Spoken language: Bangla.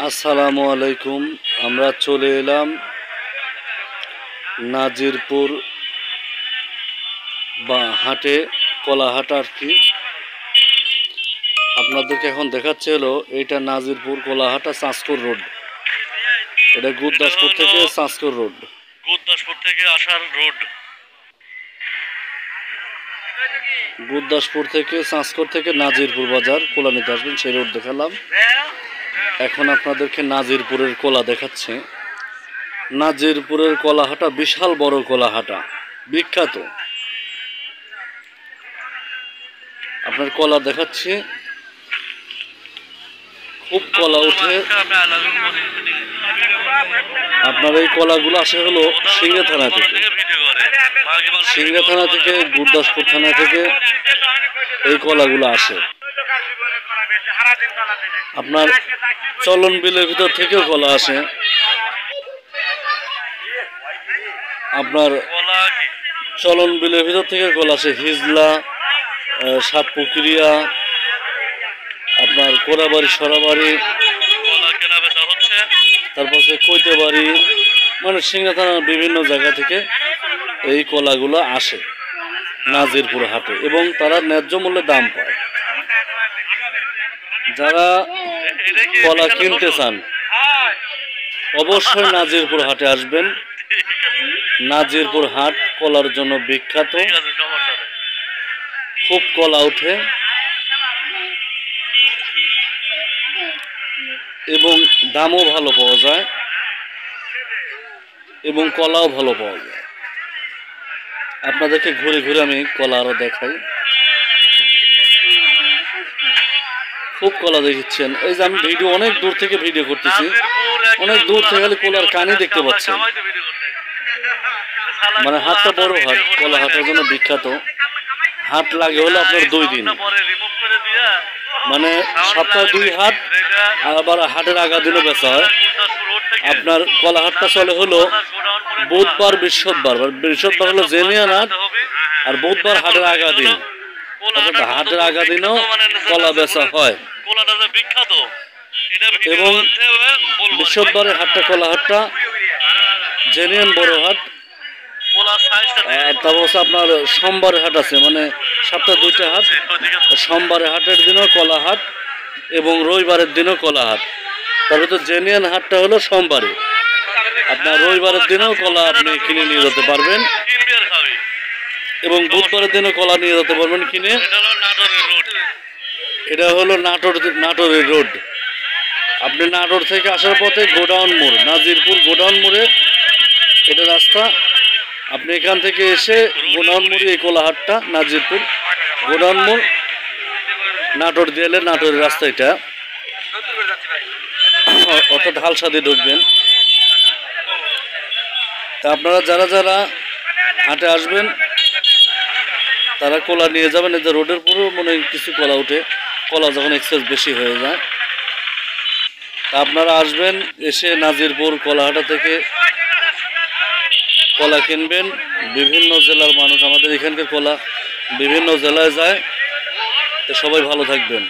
আসসালামু আলাইকুম। আমরা চলে এলাম নাজিরপুর বা হাটে, কলাহাট আর কি। আপনাদেরকে এখন দেখাচ্ছে হলো এইটা নাজিরপুর কলাহাট আর চাঁচকর রোড। এটা গুরদাসপুর থেকে চাঁচকর রোড, গুরদাসপুর থেকে আসার রোড। গুরদাসপুর থেকে চাঁচকর থেকে নাজিরপুর বাজার কলা নিতে আসবেন, সেই রোড দেখালাম। এখন আপনাদেরকে নাজিরপুরের কলা দেখাচ্ছে। নাজিরপুরের কলাহাটা বিশাল বড় কলাহাটা, বিখ্যাত। আপনার কলা দেখাচ্ছি, খুব কলা উঠে। আপনার এই কলাগুলো আসে হলো সিংড়া থানা থেকে, সিংড়া থানা থেকে, গুরদাসপুর থানা থেকে এই কলাগুলো আসে। আপনার চলন বিলের ভিতর থেকেও কলা আসে। আপনার চলন বিলের ভিতর থেকে কলা আসে, হিজলা, সাতপুকুরিয়া, আপনার কোরাবাড়ি, সরাবাড়ি, তারপর কৈতেবাড়ি, মানে সিংড়া থানার বিভিন্ন জায়গা থেকে এই কলাগুলো আসে নাজিরপুর হাটে, এবং তারা ন্যায্য মূল্যে দাম পায়। যারা কলা কিনতে চান অবশ্যই নাজিরপুর হাটে আসবেন। নাজিরপুর হাট কলার জন্য বিখ্যাত, খুব কলা উঠে এবং দামও ভালো পাওয়া যায় এবং কলাও ভালো পাওয়া যায়। আপনাদেরকে ঘুরে ঘুরে আমি কলা আরও দেখাই। খুব কলা দেখছেন, এই যে আমি ভিডিও অনেক দূর থেকে ভিডিও করতেছি, অনেক দূর থেকে খালি কলার কানি দেখতে পাচ্ছেন। মানে হাটটা বড় হাট, কলা হাটের জন্য বিখ্যাত। হাট লাগে হলো আপনার 2 দিন, মানে সপ্তাহে 2 হাট, আবার হাটের আগা দিনও বেচা হয়। আপনার কলা হাটটা চলে হলো বুধবার, বৃহস্পতিবার। বৃহস্পতিবার হলো জেনুইন হাট, আর বুধবার হাটের আগা দিন। হাটের আগা দিনও কলা বেচা হয়, এবং বৃহস্পতিবারের হাটটা কলা হাটটা জেনুইন বড় হাট। তারপর হচ্ছে আপনার সোমবারের হাট আছে, মানে সপ্তাহে 2টা হাট। সোমবারের হাটের দিনও কলা হাট এবং রবিবারের দিনও কলা হাট। তবে তো জেনুইন হাটটা হলো সোমবারে। আপনার রবিবারের দিনও কলা আপনি কিনে নিয়ে যেতে পারবেন, এবং বুধবারের দিনও কলা নিয়ে যেতে পারবেন কিনে। এটা হলো নাটোরের রোড। আপনি নাটোর থেকে আসার পথে গোডাউন মোড়, নাজিরপুর গোডাউন মোড়ে এটা রাস্তা। আপনি এখান থেকে এসে গোডাউন মোড়ে এই কলাহাটটা, নাজিরপুর গোডাউন মোড়, নাটোর দিয়ে এলে নাটোরের রাস্তা এটা, অর্থাৎ ঢালসাদি ঢুকবেন। তা আপনারা যারা যারা হাটে আসবেন তারা কলা নিয়ে যাবেন। এই যে রোডের পুরো মনে কিছু কলা উঠে, কলা যখন এক্সেস বেশি হয়ে যায়। তা আপনারা আসবেন, এসে নাজিরপুর কলাহাটা থেকে কলা কিনবেন। বিভিন্ন জেলার মানুষ, আমাদের এখানকার কলা বিভিন্ন জেলায় যায়। তো সবাই ভালো থাকবেন।